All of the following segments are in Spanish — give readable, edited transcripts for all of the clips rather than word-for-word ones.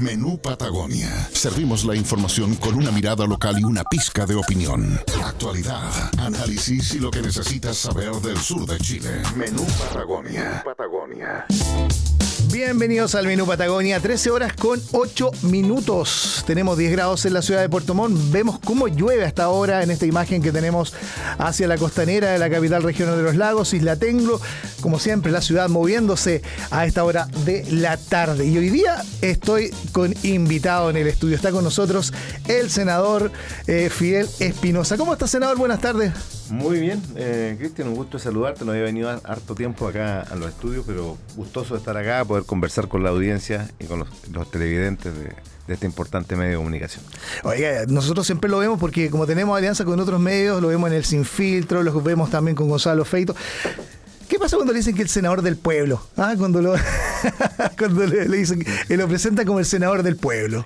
Menú Patagonia. Servimos la información con una mirada local y una pizca de opinión. Actualidad, análisis y lo que necesitas saber del sur de Chile. Menú Patagonia. Bienvenidos al Menú Patagonia, 13 horas con 8 minutos. Tenemos 10 grados en la ciudad de Puerto Montt. Vemos cómo llueve hasta ahora en esta imagen que tenemos hacia la costanera de la capital regional de los lagos, Isla Tenglo. Como siempre, la ciudad moviéndose a esta hora de la tarde. Y hoy día estoy con invitado en el estudio. Está con nosotros el senador Fidel Espinosa. ¿Cómo está, senador? Buenas tardes. Muy bien, Cristian, un gusto saludarte. No había venido harto tiempo acá a los estudios, pero gustoso de estar acá, poder conversar con la audiencia y con los televidentes de este importante medio de comunicación. Oiga, nosotros siempre lo vemos porque como tenemos alianza con otros medios, lo vemos en el Sin Filtro, lo vemos también con Gonzalo Feito. ¿Qué pasa cuando le dicen que es el senador del pueblo? Cuando le dicen que lo presenta como el senador del pueblo.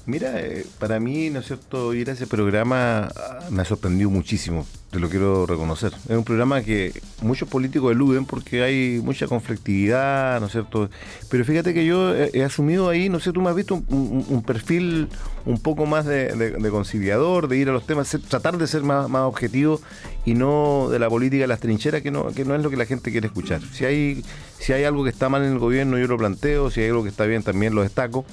Mira, para mí, ¿no es cierto?, ir a ese programa me ha sorprendido muchísimo, te lo quiero reconocer. Es un programa que muchos políticos eluden porque hay mucha conflictividad, ¿no es cierto? Pero fíjate que yo he asumido ahí, no sé, tú me has visto un perfil un poco más de conciliador, de ir a los temas, tratar de ser más objetivo y no de la política de las trincheras, que no es lo que la gente quiere escuchar. Si hay algo que está mal en el gobierno, yo lo planteo, si hay algo que está bien, también lo destaco.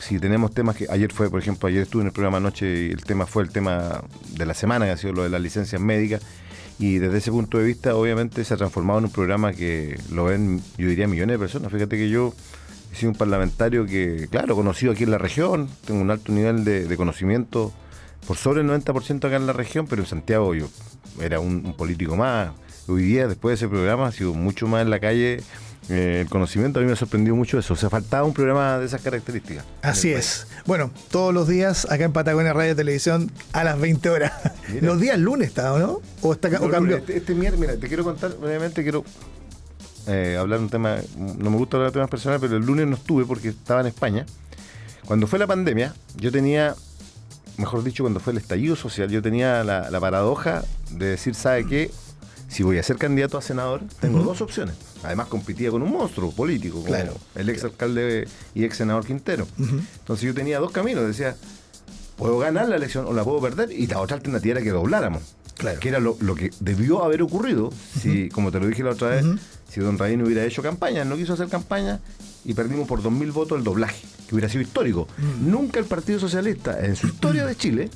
Si tenemos temas que ayer estuve en el programa anoche y el tema fue el tema de la semana, que ha sido lo de las licencias médicas, y desde ese punto de vista obviamente se ha transformado en un programa que lo ven, yo diría, millones de personas. Fíjate que yo he sido un parlamentario que, claro, conocido aquí en la región, tengo un alto nivel de conocimiento por sobre el 90% acá en la región, pero en Santiago yo era un político más. Hoy día, después de ese programa, ha sido mucho más en la calle. El conocimiento a mí me ha sorprendido mucho eso. O sea, faltaba un programa de esas características. Así es. Bueno, todos los días acá en Patagonia Radio y Televisión a las 20 horas. Mira. Los días lunes está, ¿o no? ¿O cambió? Este miércoles, mira, te quiero contar, brevemente quiero hablar un tema, no me gusta hablar de temas personales, pero el lunes no estuve porque estaba en España. Cuando fue la pandemia, yo tenía, mejor dicho, cuando fue el estallido social, yo tenía la paradoja de decir, ¿sabe qué? Si voy a ser candidato a senador, tengo dos opciones. Además, competía con un monstruo político, como el ex alcalde y ex senador Quintero. Entonces yo tenía dos caminos. Decía, puedo ganar la elección o la puedo perder, y la otra alternativa era que dobláramos. Claro. Que era lo que debió haber ocurrido, si, como te lo dije la otra vez, si don Raín hubiera hecho campaña. No quiso hacer campaña y perdimos por 2.000 votos el doblaje, que hubiera sido histórico. Nunca el Partido Socialista, en su historia de Chile,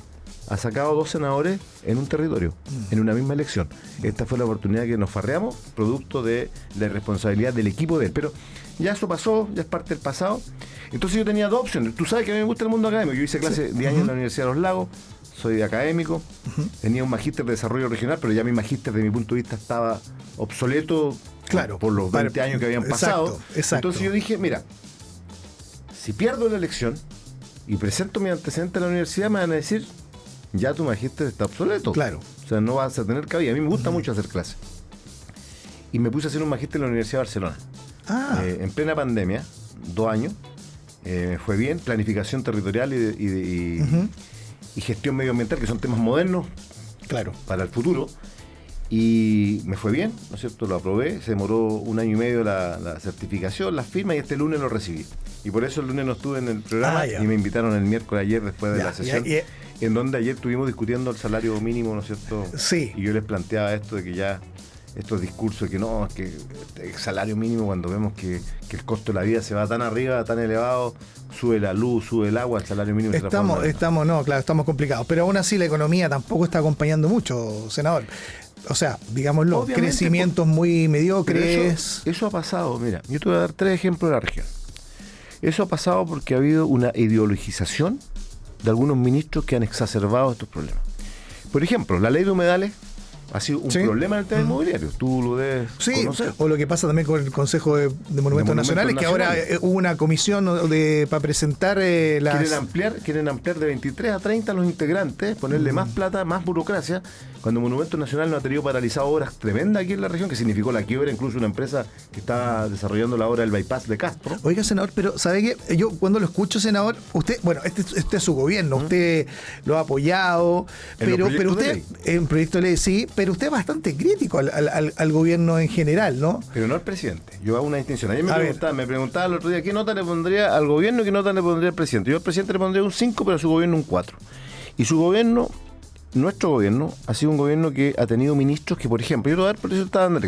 ha sacado dos senadores en un territorio, en una misma elección. Esta fue la oportunidad que nos farreamos, producto de la irresponsabilidad del equipo de él. Pero ya eso pasó, ya es parte del pasado. Entonces yo tenía dos opciones. Tú sabes que a mí me gusta el mundo académico. Yo hice clase 10 años en la Universidad de los Lagos, soy académico, tenía un magíster de desarrollo regional, pero ya mi magíster, de mi punto de vista, estaba obsoleto, por los 20 años que habían pasado. Exacto. Entonces yo dije, mira, si pierdo la elección y presento mi antecedente a la universidad, me van a decir, ya tu magíster está obsoleto. Claro. O sea, no vas a tener cabida. A mí me gusta mucho hacer clases. Y me puse a hacer un magíster en la Universidad de Barcelona. En plena pandemia, 2 años. Me fue bien. Planificación territorial y gestión medioambiental, que son temas modernos. Claro. Para el futuro. Y me fue bien, ¿no es cierto? Lo aprobé. Se demoró 1 año y medio la certificación, la firma, y este lunes lo recibí. Y por eso el lunes no estuve en el programa y me invitaron el miércoles ayer después de la sesión. En donde ayer estuvimos discutiendo el salario mínimo, ¿no es cierto? Sí. Y yo les planteaba esto de que ya, estos discursos de que no, es que el salario mínimo, cuando vemos que el costo de la vida se va tan arriba, tan elevado, sube la luz, sube el agua, el salario mínimo se transforma. Estamos complicados. Pero aún así la economía tampoco está acompañando mucho, senador. O sea, digámoslo, obviamente, crecimientos muy mediocres. Eso ha pasado, mira, yo te voy a dar 3 ejemplos de la región. Eso ha pasado porque ha habido una ideologización de algunos ministros que han exacerbado estos problemas. Por ejemplo, la ley de humedales ha sido un problema en el tema inmobiliario. Tú lo debes conocer. O lo que pasa también con el Consejo de Monumentos Nacionales, que ahora hubo una comisión para presentar las... Quieren ampliar de 23 a 30 los integrantes, ponerle más plata, más burocracia, cuando Monumentos Nacional no ha tenido paralizado obras tremendas aquí en la región, que significó la quiebra, incluso una empresa que está desarrollando la obra del bypass de Castro. Oiga, senador, pero ¿sabe qué? Yo cuando lo escucho, senador, usted, bueno, este es su gobierno, usted lo ha apoyado, pero usted, en proyecto de ley sí, pero usted es bastante crítico al gobierno en general, ¿no? Pero no al presidente. Yo hago una distinción. Ayer A me preguntaba el otro día qué nota le pondría al gobierno y qué nota le pondría al presidente. Yo al presidente le pondría un 5, pero a su gobierno un 4. Y su gobierno, nuestro gobierno, ha sido un gobierno que ha tenido ministros que, por ejemplo, yo te voy a dar por eso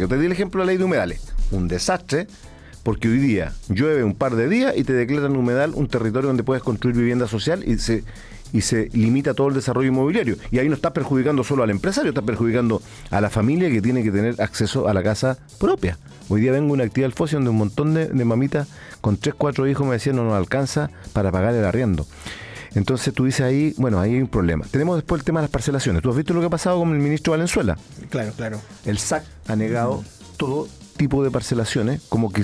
te di el ejemplo de la ley de humedales. Un desastre, porque hoy día llueve un par de días y te declaran humedal un territorio donde puedes construir vivienda social y se limita todo el desarrollo inmobiliario. Y ahí no estás perjudicando solo al empresario, estás perjudicando a la familia que tiene que tener acceso a la casa propia. Hoy día vengo a una actividad del FOSI donde un montón de mamitas con 3, 4 hijos me decían no nos alcanza para pagar el arriendo. Entonces tú dices ahí, bueno, ahí hay un problema. Tenemos después el tema de las parcelaciones. ¿Tú has visto lo que ha pasado con el ministro Valenzuela? Claro. El SAC ha negado todo tipo de parcelaciones como que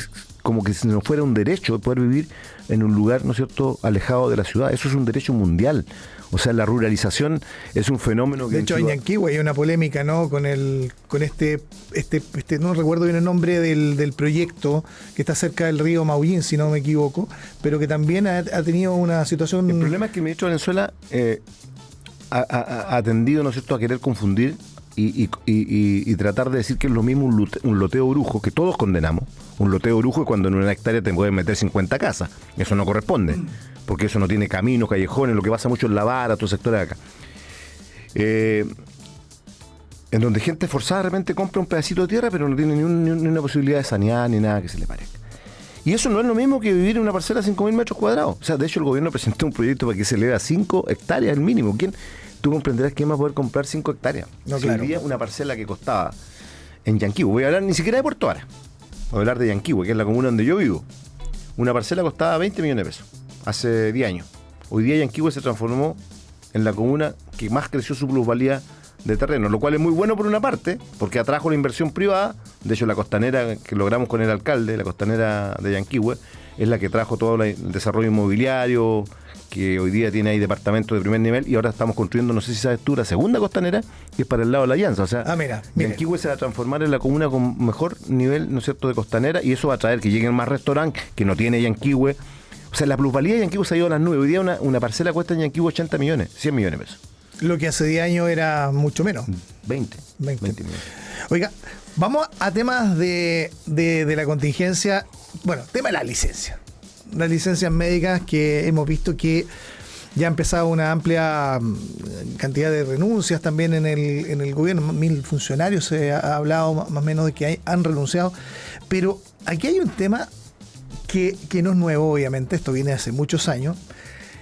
si no fuera un derecho de poder vivir en un lugar, ¿no es cierto?, alejado de la ciudad. Eso es un derecho mundial. O sea, la ruralización es un fenómeno que... De hecho, en Yanquihue hay una polémica, ¿no? Con este no recuerdo bien el nombre del proyecto que está cerca del río Maullín, si no me equivoco, pero que también ha tenido una situación... El problema es que el ministro de Venezuela ha tendido, ¿no es cierto?, a querer confundir y tratar de decir que es lo mismo un loteo brujo, que todos condenamos. Un loteo brujo es cuando en una hectárea te pueden meter 50 casas. Eso no corresponde, porque eso no tiene caminos, callejones, lo que pasa mucho en La Vara, todo sector de acá. En donde gente forzada de repente compra un pedacito de tierra, pero no tiene ni una posibilidad de sanear ni nada que se le parezca. Y eso no es lo mismo que vivir en una parcela de 5.000 metros cuadrados. O sea, de hecho el gobierno presentó un proyecto para que se eleve a 5 hectáreas el mínimo. Tú comprenderás quién va a poder comprar 5 hectáreas. No, si claro. hoy día una parcela que costaba en Yanquihue, voy a hablar ni siquiera de Puerto Ara, voy a hablar de Yanquihue, que es la comuna donde yo vivo. Una parcela costaba 20 millones de pesos hace 10 años. Hoy día Yanquihue se transformó en la comuna que más creció su plusvalía de terreno, lo cual es muy bueno por una parte, porque atrajo la inversión privada. De hecho, la costanera que logramos con el alcalde, la costanera de Yanquihue, es la que trajo todo el desarrollo inmobiliario, que hoy día tiene ahí departamentos de primer nivel, y ahora estamos construyendo, no sé si sabes tú, la segunda costanera, que es para el lado de la Llanza. O sea, mira. Yanquihue se va a transformar en la comuna con mejor nivel, ¿no es cierto?, de costanera, y eso va a traer que lleguen más restaurantes que no tiene Yanquihue. O sea, la plusvalía de Yanquihue se ha ido a las nubes. Hoy día una parcela cuesta en Yanquihue 80 millones, 100 millones de pesos. Lo que hace 10 años era mucho menos. 20 millones. Oiga, vamos a temas de la contingencia. Bueno, tema de la licencia. Las licencias médicas, que hemos visto que ya ha empezado una amplia cantidad de renuncias también en el gobierno. 1.000 funcionarios se ha hablado más o menos de que han renunciado. Pero aquí hay un tema que no es nuevo, obviamente. Esto viene hace muchos años.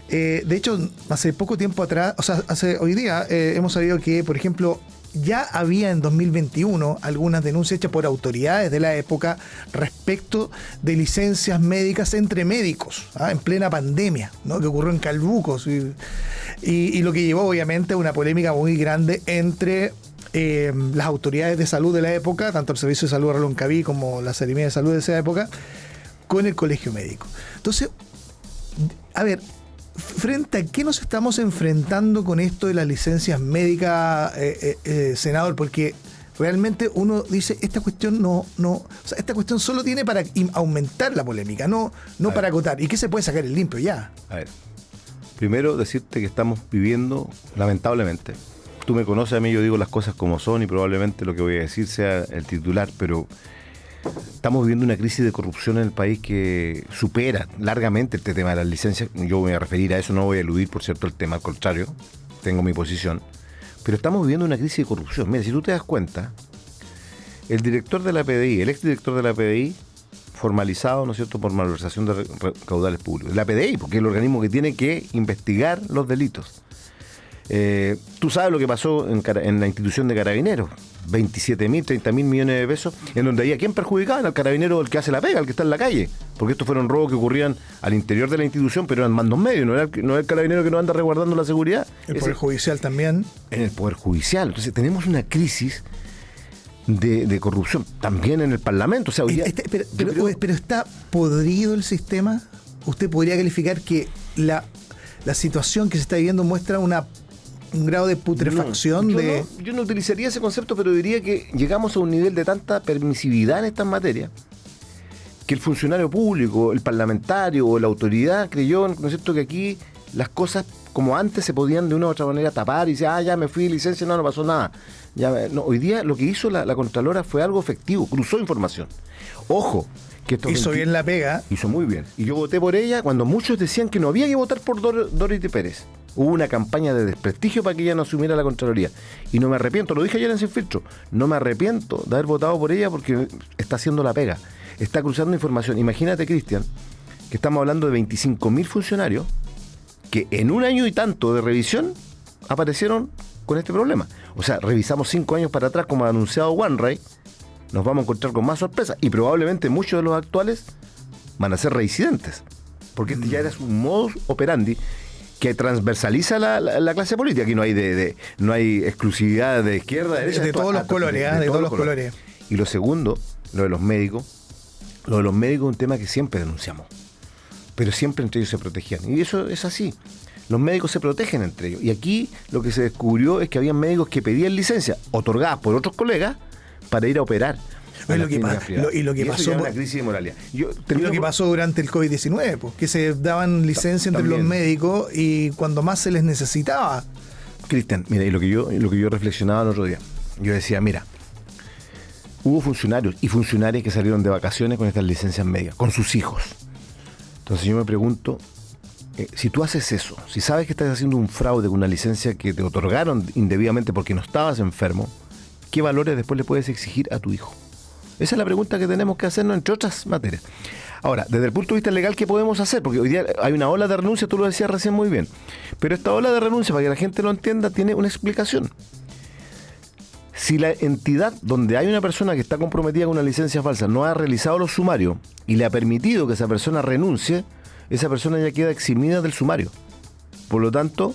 De hecho, hace poco tiempo atrás, o sea, hoy día hemos sabido que, por ejemplo, ya había en 2021 algunas denuncias hechas por autoridades de la época respecto de licencias médicas entre médicos, en plena pandemia, ¿no?, que ocurrió en Calbucos, y lo que llevó obviamente a una polémica muy grande entre las autoridades de salud de la época, tanto el Servicio de Salud de Reloncaví como la Seremía de Salud de esa época, con el colegio médico. Entonces, a ver, ¿frente a qué nos estamos enfrentando con esto de las licencias médicas, senador? Porque realmente uno dice, esta cuestión esta cuestión solo tiene para aumentar la polémica, no para acotar. ¿Y qué se puede sacar el limpio ya? A ver, primero decirte que estamos viviendo, lamentablemente, tú me conoces a mí, yo digo las cosas como son y probablemente lo que voy a decir sea el titular, pero estamos viviendo una crisis de corrupción en el país que supera largamente este tema de las licencias. Yo voy a referir a eso, no voy a eludir, por cierto, el tema, al contrario, tengo mi posición. Pero estamos viviendo una crisis de corrupción. Mira, si tú te das cuenta, el director de la PDI, el exdirector de la PDI, formalizado, ¿no es cierto?, por malversación de caudales públicos. La PDI, porque es el organismo que tiene que investigar los delitos. Tú sabes lo que pasó en la institución de Carabineros. 27.000, 30.000 millones de pesos, en donde ahí a quién perjudicaban, al carabinero, el que hace la pega, el que está en la calle, porque estos fueron robos que ocurrían al interior de la institución, pero eran mandos medios, no era el carabinero que no anda resguardando la seguridad. El Poder Judicial también. En el Poder Judicial. Entonces tenemos una crisis de corrupción también en el Parlamento. O sea, hoy día, pero está podrido el sistema. ¿Usted podría calificar que la situación que se está viviendo muestra un grado de putrefacción? Yo no utilizaría ese concepto, pero diría que llegamos a un nivel de tanta permisividad en estas materias que el funcionario público, el parlamentario o la autoridad creyó, ¿no es cierto?, que aquí las cosas como antes se podían de una u otra manera tapar y decir, ya me fui de licencia, no pasó nada. No, hoy día lo que hizo la Contralora fue algo efectivo, cruzó información. Ojo, que esto hizo bien la pega. Hizo muy bien. Y yo voté por ella cuando muchos decían que no había que votar por Dorothy Pérez. Hubo una campaña de desprestigio para que ella no asumiera la Contraloría. Y no me arrepiento, lo dije ayer en Sin Filtro, no me arrepiento de haber votado por ella porque está haciendo la pega. Está cruzando información. Imagínate, Cristian, que estamos hablando de 25.000 funcionarios que en un año y tanto de revisión aparecieron con este problema. O sea, revisamos 5 años para atrás, como ha anunciado OneRay, nos vamos a encontrar con más sorpresas. Y probablemente muchos de los actuales van a ser reincidentes. Porque este ya era un modus operandi que transversaliza la clase política. Aquí no hay no hay exclusividad de izquierda, derecha. De todos los colores, de todos los colores. Y lo segundo, lo de los médicos. Lo de los médicos es un tema que siempre denunciamos. Pero siempre entre ellos se protegían. Y eso es así. Los médicos se protegen entre ellos. Y aquí lo que se descubrió es que había médicos que pedían licencia otorgadas por otros colegas para ir a operar. Y lo que pasó una crisis de moralidad. Lo que pasó durante el COVID-19, pues, que se daban licencia entre los médicos y cuando más se les necesitaba. Cristian, mira, y lo que yo reflexionaba el otro día, yo decía, mira, hubo funcionarios y funcionarias que salieron de vacaciones con estas licencias médicas, con sus hijos. Entonces yo me pregunto, si tú haces eso, si sabes que estás haciendo un fraude con una licencia que te otorgaron indebidamente porque no estabas enfermo, ¿qué valores después le puedes exigir a tu hijo? Esa es la pregunta que tenemos que hacernos entre otras materias. Ahora, desde el punto de vista legal, ¿qué podemos hacer? Porque hoy día hay una ola de renuncia, tú lo decías recién muy bien. Pero esta ola de renuncia, para que la gente lo entienda, tiene una explicación. Si la entidad donde hay una persona que está comprometida con una licencia falsa no ha realizado los sumarios y le ha permitido que esa persona renuncie, esa persona ya queda eximida del sumario. Por lo tanto,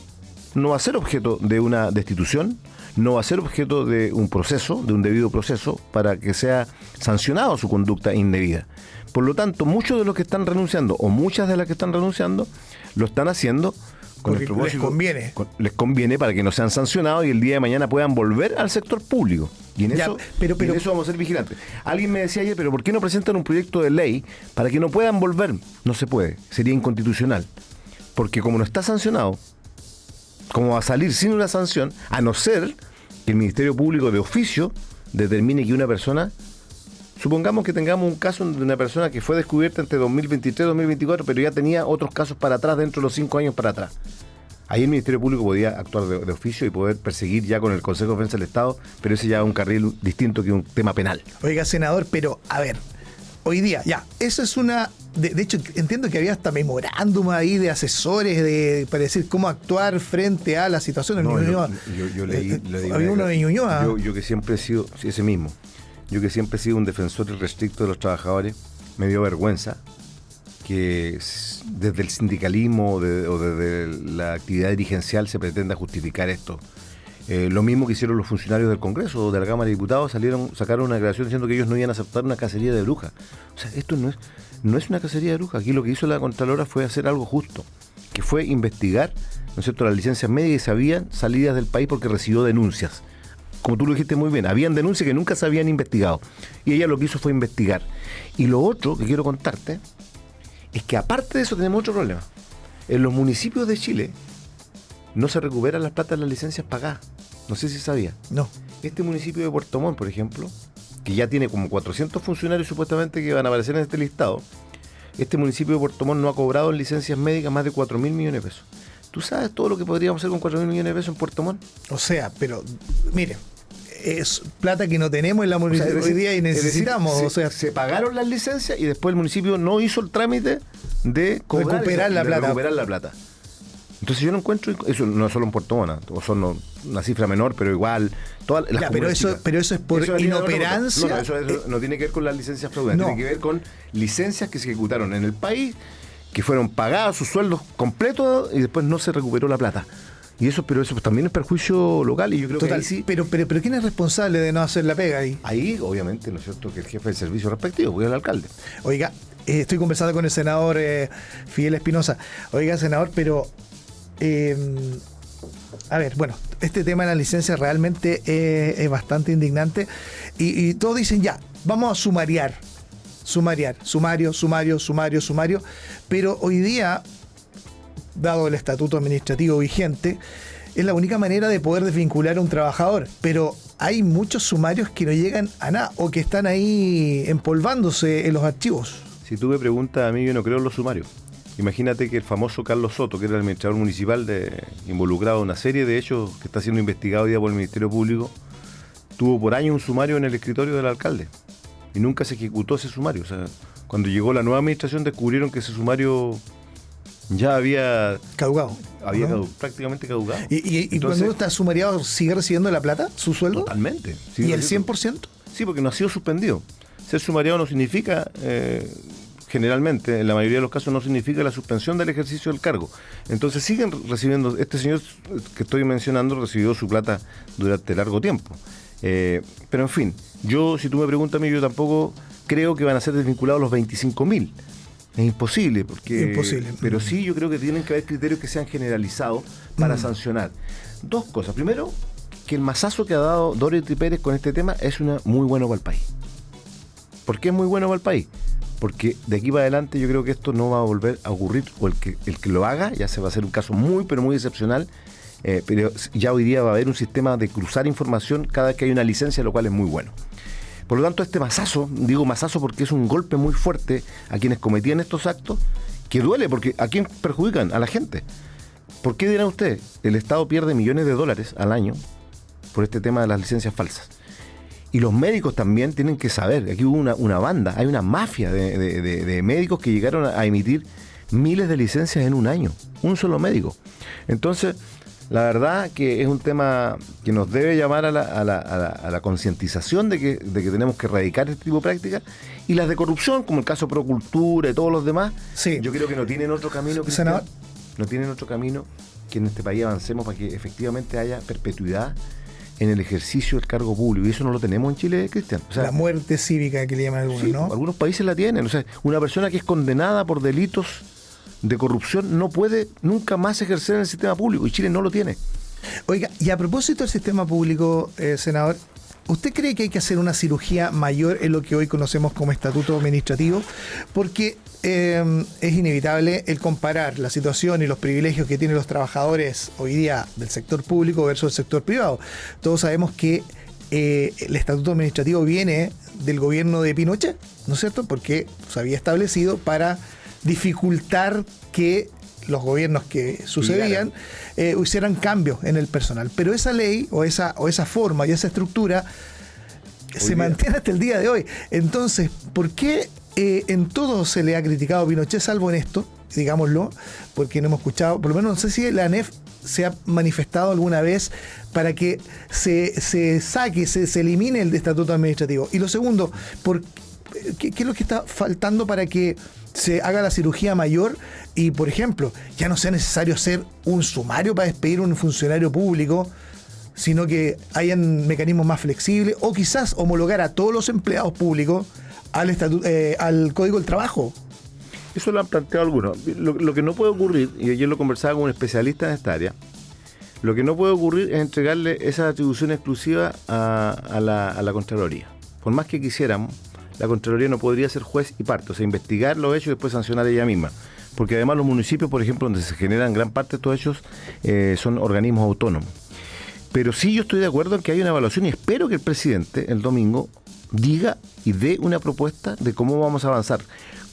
no va a ser objeto de una destitución, no va a ser objeto de un proceso, de un debido proceso, para que sea sancionado su conducta indebida. Por lo tanto, muchos de los que están renunciando, o muchas de las que están renunciando, lo están haciendo con el propósito, les conviene para que no sean sancionados y el día de mañana puedan volver al sector público. Y en eso vamos a ser vigilantes. Alguien me decía ayer, pero ¿por qué no presentan un proyecto de ley para que no puedan volver? No se puede, sería inconstitucional. Porque como no está sancionado, ¿cómo va a salir sin una sanción? A no ser que el Ministerio Público de oficio determine que una persona, supongamos que tengamos un caso de una persona que fue descubierta entre 2023 y 2024, pero ya tenía otros casos para atrás dentro de los 5 años para atrás. Ahí el Ministerio Público podía actuar de oficio y poder perseguir ya con el Consejo de Defensa del Estado, pero ese ya es un carril distinto que un tema penal. Oiga, senador, pero a ver, hoy día, ya, eso es una... De hecho, entiendo que había hasta memorándum ahí de asesores para decir cómo actuar frente a la situación. No, yo leí había uno de Ñuñoa. Yo que siempre he sido, ese mismo, yo que siempre he sido un defensor irrestricto de los trabajadores, me dio vergüenza que desde el sindicalismo o desde la actividad dirigencial se pretenda justificar esto. Lo mismo que hicieron los funcionarios del Congreso o de la Cámara de Diputados, sacaron una declaración diciendo que ellos no iban a aceptar una cacería de brujas. O sea, esto no es una cacería de brujas. Aquí lo que hizo la Contralora fue hacer algo justo, que fue investigar, ¿no es cierto?, las licencias médicas, y se habían salidas del país porque recibió denuncias. Como tú lo dijiste muy bien, habían denuncias que nunca se habían investigado. Y ella lo que hizo fue investigar. Y lo otro que quiero contarte es que aparte de eso tenemos otro problema. En los municipios de Chile no se recuperan las plata de las licencias pagadas. No sé si sabía. No. Este municipio de Puerto Montt, por ejemplo, que ya tiene como 400 funcionarios supuestamente que van a aparecer en este listado, este municipio de Puerto Montt no ha cobrado en licencias médicas más de 4.000 millones de pesos. ¿Tú sabes todo lo que podríamos hacer con 4.000 millones de pesos en Puerto Montt? O sea, pero, mire, es plata que no tenemos en la municipalidad hoy día y necesitamos. Se pagaron las licencias y después el municipio no hizo el trámite de recuperar la plata. Entonces yo no encuentro, eso no es solo en Puerto Montt, o son una cifra menor, pero igual todas las pero eso es por inoperancia. Eso no tiene que ver con las licencias fraudulentas, tiene que ver con licencias que se ejecutaron en el país, que fueron pagados sus sueldos completos y después no se recuperó la plata. Pero eso también es perjuicio local y yo creo que ahí sí. Pero ¿quién es responsable de no hacer la pega ahí? Ahí, obviamente, ¿no es cierto?, que el jefe del servicio respectivo, que es el alcalde. Oiga, estoy conversando con el senador Fidel Espinosa. Oiga, senador, pero a ver, bueno, este tema de la licencia realmente es bastante indignante y todos dicen ya, vamos a sumario, pero hoy día dado el estatuto administrativo vigente, es la única manera de poder desvincular a un trabajador. Pero hay muchos sumarios que no llegan a nada o que están ahí empolvándose en los archivos. Si tú me preguntas a mí, yo no creo en los sumarios. Imagínate que el famoso Carlos Soto, que era el administrador municipal involucrado en una serie de hechos que está siendo investigado hoy día por el Ministerio Público, tuvo por años un sumario en el escritorio del alcalde y nunca se ejecutó ese sumario. O sea, cuando llegó la nueva administración descubrieron que ese sumario ya había Caducado. ¿No? Prácticamente caducado. ¿Y cuando uno está sumariado, sigue recibiendo la plata, su sueldo? Totalmente. ¿Y el 100%? Sí, porque no ha sido suspendido. Ser sumariado no significa, generalmente, en la mayoría de los casos, no significa la suspensión del ejercicio del cargo. Entonces siguen recibiendo, este señor que estoy mencionando recibió su plata durante largo tiempo. Pero en fin, si tú me preguntas a mí, yo tampoco creo que van a ser desvinculados los 25.000. Es imposible, pero sí yo creo que tienen que haber criterios que sean generalizados para sancionar. Dos cosas. Primero, que el mazazo que ha dado Dorothy Pérez con este tema es muy bueno para el país. ¿Por qué es muy bueno para el país? Porque de aquí para adelante yo creo que esto no va a volver a ocurrir, o el que lo haga ya se va a hacer un caso muy, pero muy excepcional, pero ya hoy día va a haber un sistema de cruzar información cada vez que hay una licencia, lo cual es muy bueno. Por lo tanto, este mazazo, digo mazazo porque es un golpe muy fuerte a quienes cometían estos actos, que duele, porque ¿a quién perjudican? A la gente. ¿Por qué dirán ustedes? El Estado pierde millones de dólares al año por este tema de las licencias falsas. Y los médicos también tienen que saber, aquí hubo una banda, hay una mafia de médicos que llegaron a emitir miles de licencias en un año, un solo médico. Entonces, la verdad que es un tema que nos debe llamar a la concientización de que tenemos que erradicar este tipo de prácticas, y las de corrupción, como el caso Procultura y todos los demás, sí. Yo creo que no tienen otro camino, Cristian, no tienen otro camino que en este país avancemos para que efectivamente haya perpetuidad en el ejercicio del cargo público, y eso no lo tenemos en Chile, Cristian. O sea, la muerte cívica que le llaman algunos, sí, ¿no? Algunos países la tienen. O sea, una persona que es condenada por delitos de corrupción no puede nunca más ejercer en el sistema público, y Chile no lo tiene. Oiga, y a propósito del sistema público, senador, ¿usted cree que hay que hacer una cirugía mayor en lo que hoy conocemos como estatuto administrativo? Porque es inevitable el comparar la situación y los privilegios que tienen los trabajadores hoy día del sector público versus el sector privado. Todos sabemos que el estatuto administrativo viene del gobierno de Pinochet, ¿no es cierto? Porque se había establecido para dificultar que los gobiernos que sucedían hicieran cambios en el personal. Pero esa ley o esa forma y esa estructura se mantiene hasta el día de hoy. Entonces, ¿por qué en todo se le ha criticado a Pinochet, salvo en esto, digámoslo? Porque no hemos escuchado, por lo menos no sé si la ANEF se ha manifestado alguna vez para que se saque, se elimine el estatuto administrativo. Y lo segundo, ¿qué es lo que está faltando para que se haga la cirugía mayor y, por ejemplo, ya no sea necesario hacer un sumario para despedir a un funcionario público, sino que hayan mecanismos más flexibles, o quizás homologar a todos los empleados públicos al Código del Trabajo? Eso lo han planteado algunos. Lo que no puede ocurrir, y ayer lo conversaba con un especialista en esta área, lo que no puede ocurrir es entregarle esa atribución exclusiva a la Contraloría. Por más que quisiéramos, la Contraloría no podría ser juez y parte, o sea, investigar los hechos y después sancionar ella misma. Porque además los municipios, por ejemplo, donde se generan gran parte de estos hechos, son organismos autónomos. Pero sí yo estoy de acuerdo en que hay una evaluación, y espero que el presidente el domingo diga y dé una propuesta de cómo vamos a avanzar,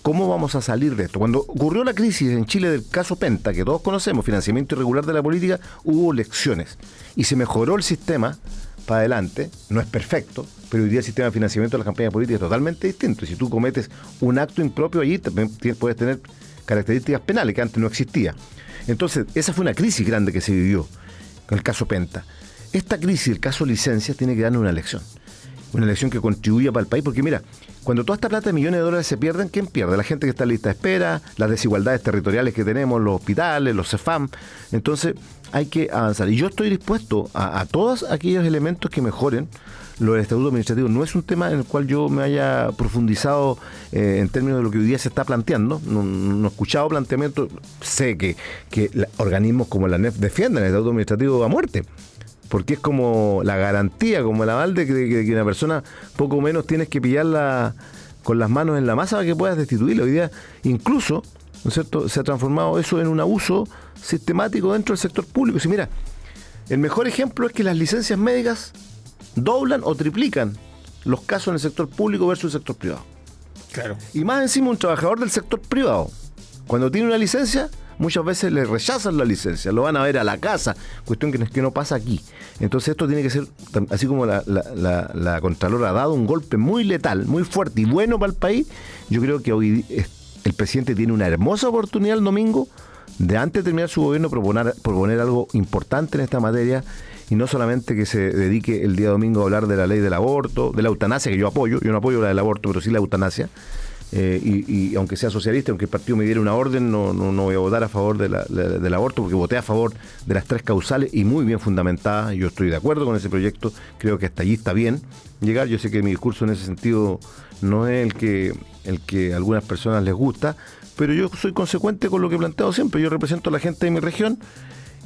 cómo vamos a salir de esto. Cuando ocurrió la crisis en Chile del caso Penta, que todos conocemos, financiamiento irregular de la política, hubo lecciones y se mejoró el sistema para adelante. No es perfecto, pero hoy día el sistema de financiamiento de la campaña política es totalmente distinto, y si tú cometes un acto impropio allí también puedes tener características penales que antes no existía. Entonces, esa fue una crisis grande que se vivió con el caso Penta. Esta crisis, el caso licencias, tiene que darnos una lección que contribuya para el país, porque mira, cuando toda esta plata de millones de dólares se pierden, ¿quién pierde? La gente que está en lista de espera, las desigualdades territoriales que tenemos, los hospitales, los CEFAM. Entonces hay que avanzar, y yo estoy dispuesto a todos aquellos elementos que mejoren lo del estatuto administrativo. No es un tema en el cual yo me haya profundizado en términos de lo que hoy día se está planteando. No he escuchado planteamientos. Sé que organismos como la ANEF defienden el estatuto administrativo a muerte, porque es como la garantía, como el aval de que una persona poco o menos tienes que pillarla con las manos en la masa para que puedas destituirla. Hoy día incluso ¿no es cierto? Se ha transformado eso en un abuso sistemático dentro del sector público. Si mira, el mejor ejemplo es que las licencias médicas doblan o triplican los casos en el sector público versus el sector privado. Claro. Y más encima un trabajador del sector privado, cuando tiene una licencia, muchas veces le rechazan la licencia, lo van a ver a la casa, cuestión que no pasa aquí. Entonces esto tiene que ser, así como la Contralora ha dado un golpe muy letal, muy fuerte y bueno para el país, yo creo que hoy el presidente tiene una hermosa oportunidad el domingo de, antes de terminar su gobierno, proponer algo importante en esta materia, y no solamente que se dedique el día domingo a hablar de la ley del aborto, de la eutanasia, que yo no apoyo la del aborto, pero sí la eutanasia, y aunque sea socialista, aunque el partido me diera una orden, no voy a votar a favor del aborto, porque voté a favor de las 3 causales y muy bien fundamentadas. Yo estoy de acuerdo con ese proyecto, creo que hasta allí está bien llegar. Yo sé que mi discurso en ese sentido no es el que a algunas personas les gusta, pero yo soy consecuente con lo que he planteado siempre. Yo represento a la gente de mi región,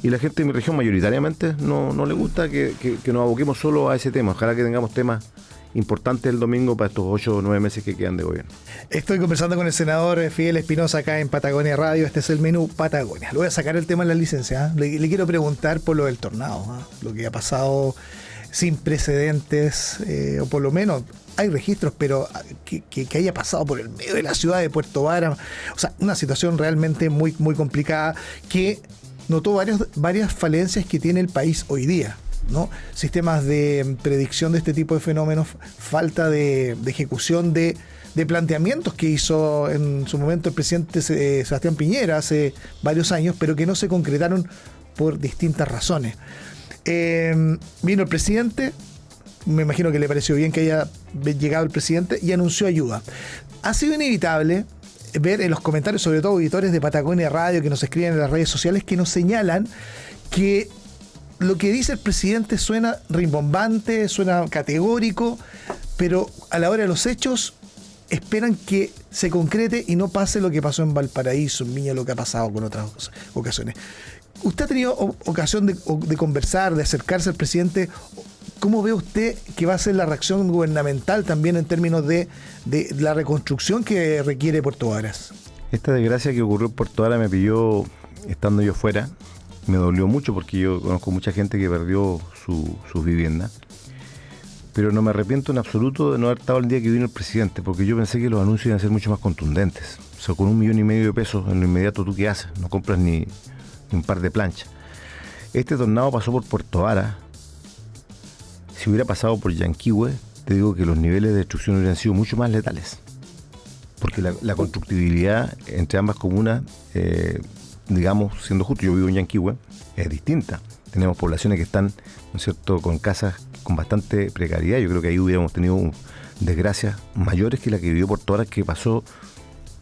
y la gente de mi región mayoritariamente no le gusta que nos aboquemos solo a ese tema. Ojalá que tengamos temas importantes el domingo para estos 8 o 9 meses que quedan de gobierno. Estoy conversando con el senador Fidel Espinosa acá en Patagonia Radio. Este es el menú Patagonia. Le voy a sacar el tema de la licencia. Le quiero preguntar por lo del tornado, lo que ha pasado sin precedentes, o por lo menos hay registros, pero que haya pasado por el medio de la ciudad de Puerto Vara. O sea, una situación realmente muy, muy complicada, que notó varias falencias que tiene el país hoy día, ¿no? Sistemas de predicción de este tipo de fenómenos, falta de ejecución de planteamientos que hizo en su momento el presidente Sebastián Piñera hace varios años, pero que no se concretaron por distintas razones. Vino el presidente, me imagino que le pareció bien que haya llegado el presidente, y anunció ayuda. Ha sido inevitable ver en los comentarios, sobre todo auditores de Patagonia Radio que nos escriben en las redes sociales, que nos señalan que lo que dice el presidente suena rimbombante, suena categórico, pero a la hora de los hechos esperan que se concrete y no pase lo que pasó en Valparaíso, en Viña, lo que ha pasado con otras ocasiones. ¿Usted ha tenido ocasión de conversar, de acercarse al presidente? ¿Cómo ve usted que va a ser la reacción gubernamental también en términos de la reconstrucción que requiere Puerto Varas? Esta desgracia que ocurrió en Puerto Vara me pilló estando yo fuera. Me dolió mucho porque yo conozco mucha gente que perdió sus viviendas. Pero no me arrepiento en absoluto de no haber estado el día que vino el presidente, porque yo pensé que los anuncios iban a ser mucho más contundentes. O sea, con 1,5 millones de pesos en lo inmediato, ¿tú qué haces? No compras ni un par de planchas. Este tornado pasó por Puerto Vara. Si hubiera pasado por Yanquihue, te digo que los niveles de destrucción hubieran sido mucho más letales. Porque la constructibilidad entre ambas comunas, digamos, siendo justo, yo vivo en Yanquihue, es distinta. Tenemos poblaciones que están, ¿no es cierto?, con casas con bastante precariedad. Yo creo que ahí hubiéramos tenido desgracias mayores que la que vivió Puerto Vara, que pasó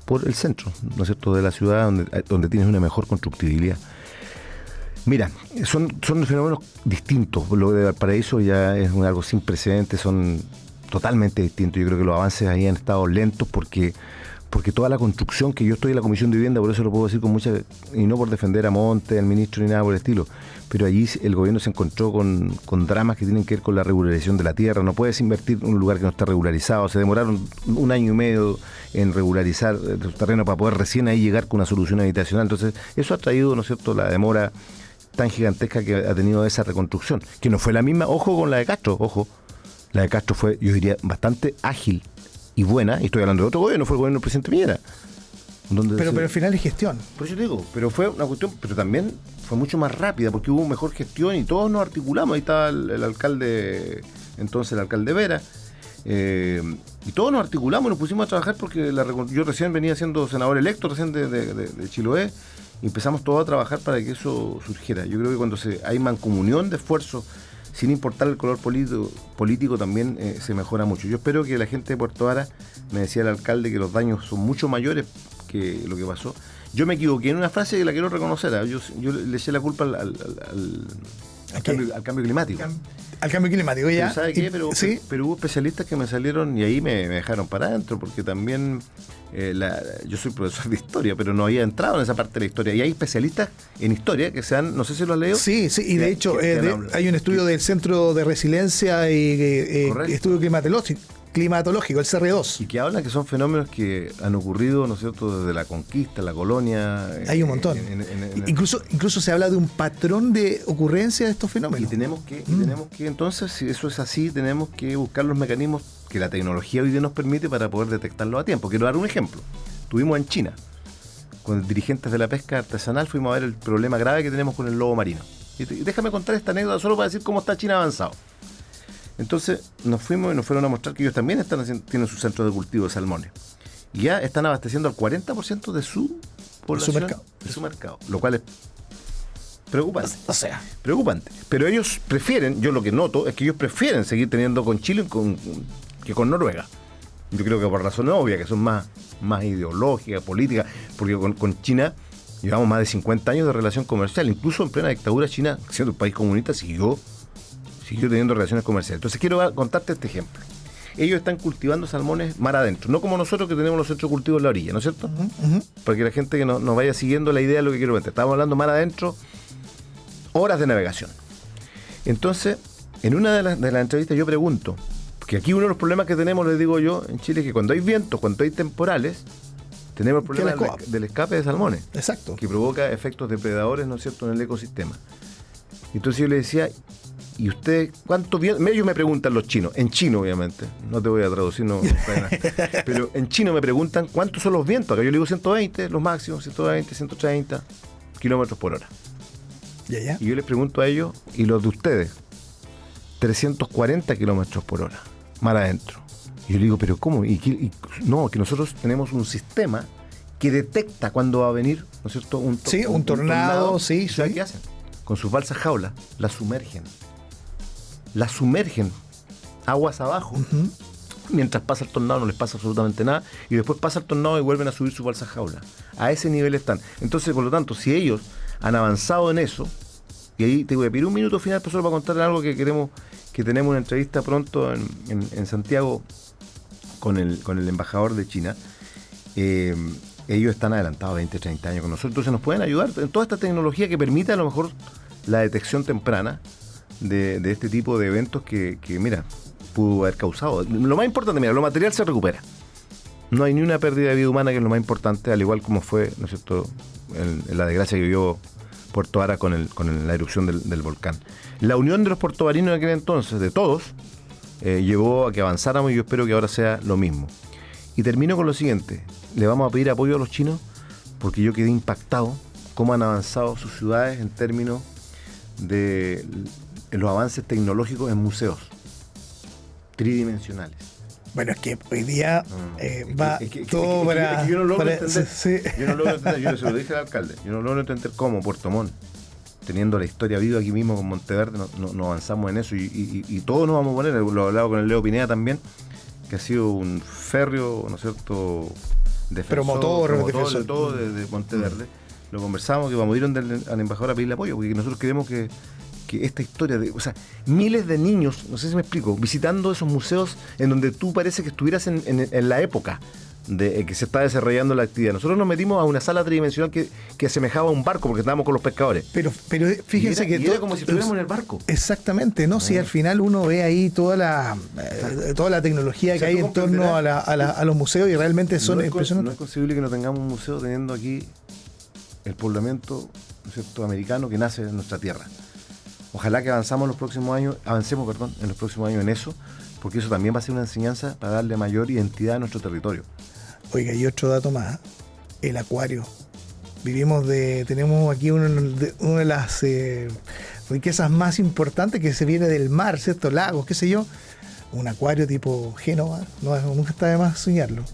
por el centro, ¿no es cierto?, de la ciudad, donde tienes una mejor constructibilidad. Mira, son fenómenos distintos. Lo de Valparaíso ya es algo sin precedentes, son totalmente distintos. Yo creo que los avances ahí han estado lentos porque toda la construcción, que yo estoy en la Comisión de Vivienda, por eso lo puedo decir con mucha, y no por defender a Monte, al ministro, ni nada por el estilo, pero allí el gobierno se encontró con dramas que tienen que ver con la regularización de la tierra. No puedes invertir en un lugar que no está regularizado. Se demoraron 1 año y medio en regularizar el terreno para poder recién ahí llegar con una solución habitacional. Entonces, eso ha traído, ¿no es cierto?, la demora tan gigantesca que ha tenido esa reconstrucción, que no fue la misma, ojo con la de Castro, la de Castro fue, yo diría, bastante ágil y buena, y estoy hablando de otro gobierno, fue el gobierno del presidente Piñera. Pero al final es gestión. Por eso te digo, pero fue una cuestión, pero también fue mucho más rápida, porque hubo mejor gestión y todos nos articulamos. Ahí estaba el alcalde, entonces el alcalde Vera, y todos nos articulamos y nos pusimos a trabajar porque yo recién venía siendo senador electo, recién de Chiloé, y empezamos todos a trabajar para que eso surgiera. Yo creo que cuando hay mancomunión de esfuerzos, sin importar el color político también se mejora mucho. Yo espero que la gente de Puerto Vara, me decía el alcalde que los daños son mucho mayores que lo que pasó. Yo me equivoqué en una frase que la quiero reconocer. Yo le eché la culpa al cambio climático. Al cambio climático, ya. Pero ¿sabe qué? ¿sí? Pero hubo especialistas que me salieron y ahí me dejaron para adentro, porque también yo soy profesor de historia, pero no había entrado en esa parte de la historia. Y hay especialistas en historia que no sé si lo has leído. Sí, y de hecho hay un estudio del Centro de Resiliencia y Estudio climatológico, el CR2. Y que hablan que son fenómenos que han ocurrido, ¿no es cierto?, desde la conquista, la colonia. Hay un montón. Incluso se habla de un patrón de ocurrencia de estos fenómenos. Y tenemos que, entonces, si eso es así, tenemos que buscar los mecanismos que la tecnología hoy día nos permite para poder detectarlo a tiempo. Quiero dar un ejemplo. Tuvimos en China, con dirigentes de la pesca artesanal, fuimos a ver el problema grave que tenemos con el lobo marino. Y déjame contar esta anécdota solo para decir cómo está China avanzado. Entonces nos fuimos y nos fueron a mostrar que ellos también tienen sus centros de cultivo de salmones. Y ya están abasteciendo al 40% de su población, de su mercado, lo cual es preocupante. Preocupante. Pero ellos prefieren, yo lo que noto es que ellos prefieren seguir teniendo con Chile que con Noruega. Yo creo que por razones obvias, que son más ideológicas, políticas, porque con China llevamos más de 50 años de relación comercial. Incluso en plena dictadura, China, siendo un país comunista, siguió teniendo relaciones comerciales. Entonces quiero contarte este ejemplo. Ellos están cultivando salmones mar adentro, no como nosotros que tenemos los centros de cultivo en la orilla, ¿no es cierto? Uh-huh. Para que la gente que nos vaya siguiendo la idea de lo que quiero meter. Estamos hablando mar adentro, horas de navegación. Entonces, en una de las entrevistas yo pregunto, porque aquí uno de los problemas que tenemos, les digo yo, en Chile, es que cuando hay vientos, cuando hay temporales, tenemos el problema del escape de salmones. Exacto. Que provoca efectos depredadores, ¿no es cierto?, en el ecosistema. Entonces yo le decía, ¿y usted cuánto viento? Ellos me preguntan, los chinos, en chino obviamente, no te voy a traducir, no, pero en chino me preguntan cuántos son los vientos. Acá yo le digo 120, los máximos, 120, 130 kilómetros por hora. ¿Ya? Y yo les pregunto a ellos, ¿y los de ustedes? 340 kilómetros por hora, mar adentro. Y yo le digo, ¿pero cómo? No, que nosotros tenemos un sistema que detecta cuándo va a venir, ¿no es cierto? Un tornado. Sí. ¿Sabes qué hacen? Con sus balsas jaulas, la sumergen aguas abajo. Uh-huh. Mientras pasa el tornado no les pasa absolutamente nada, y después pasa el tornado y vuelven a subir sus balsas jaulas. A ese nivel están. Entonces, por lo tanto, si ellos han avanzado en eso, y ahí te voy a pedir un minuto final solo para contarles algo que tenemos una entrevista pronto en Santiago con el embajador de China. Ellos están adelantados 20, 30 años con nosotros, entonces nos pueden ayudar en toda esta tecnología que permite a lo mejor la detección temprana de este tipo de eventos que mira, pudo haber causado. Lo más importante, mira, lo material se recupera. No hay ni una pérdida de vida humana, que es lo más importante, al igual como fue, ¿no es cierto?, en la desgracia que vivió Puerto Vara con la erupción del volcán. La unión de los puertovarinos de aquel entonces, de todos, llevó a que avanzáramos, y yo espero que ahora sea lo mismo. Y termino con lo siguiente: le vamos a pedir apoyo a los chinos, porque yo quedé impactado cómo han avanzado sus ciudades en términos de los avances tecnológicos en museos tridimensionales. Bueno, es que hoy día va todo para... Yo no logro entender. Sí. Yo no logro entender, yo se lo dije al alcalde, yo no logro entender cómo Puerto Montt, teniendo la historia viva aquí mismo con Monteverde, no avanzamos en eso, y todos nos vamos a poner, lo he hablado con el Leo Pineda también, que ha sido un férreo, ¿no es cierto?, promotor de todo de Monteverde. Lo conversamos, que vamos a ir al embajador a pedirle apoyo, porque nosotros queremos que esta historia miles de niños, no sé si me explico, visitando esos museos en donde tú parece que estuvieras en la época de que se está desarrollando la actividad. Nosotros nos metimos a una sala tridimensional que asemejaba a un barco, porque estábamos con los pescadores. Pero fíjense que era como si estuviéramos en el barco. Exactamente, ¿no? Si al final uno ve ahí toda la tecnología que hay en torno a los museos, y realmente son impresionantes. No es concebible que no tengamos un museo teniendo aquí el poblamiento, ¿no es cierto?, americano que nace en nuestra tierra. Ojalá que avancemos en los próximos años en eso, porque eso también va a ser una enseñanza para darle mayor identidad a nuestro territorio. Oiga, y otro dato más, el acuario. Tenemos aquí una de las riquezas más importantes que se viene del mar, ¿cierto? Lagos, qué sé yo. Un acuario tipo Génova, nunca está de más soñarlo.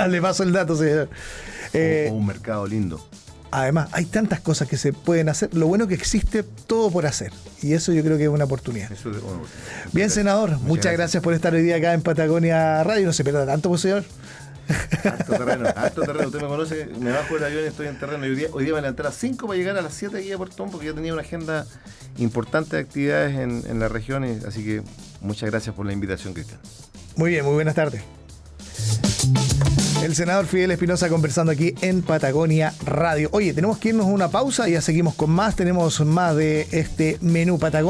Le paso el dato, señor. O un mercado lindo. Además, hay tantas cosas que se pueden hacer. Lo bueno es que existe todo por hacer. Y eso yo creo que es una oportunidad. Bien, senador, muchas gracias por estar hoy día acá en Patagonia Radio. No se pierda tanto, pues, señor. Harto terreno. Usted me conoce, me bajo del avión y estoy en terreno. Y hoy día me levanté a las 5 para llegar a las 7 aquí a Puerto Montt, porque ya tenía una agenda importante de actividades en la región. Así que muchas gracias por la invitación, Cristian. Muy bien, muy buenas tardes. El senador Fidel Espinosa conversando aquí en Patagonia Radio. Oye, tenemos que irnos a una pausa y ya seguimos con más. Tenemos más de este menú Patagonia.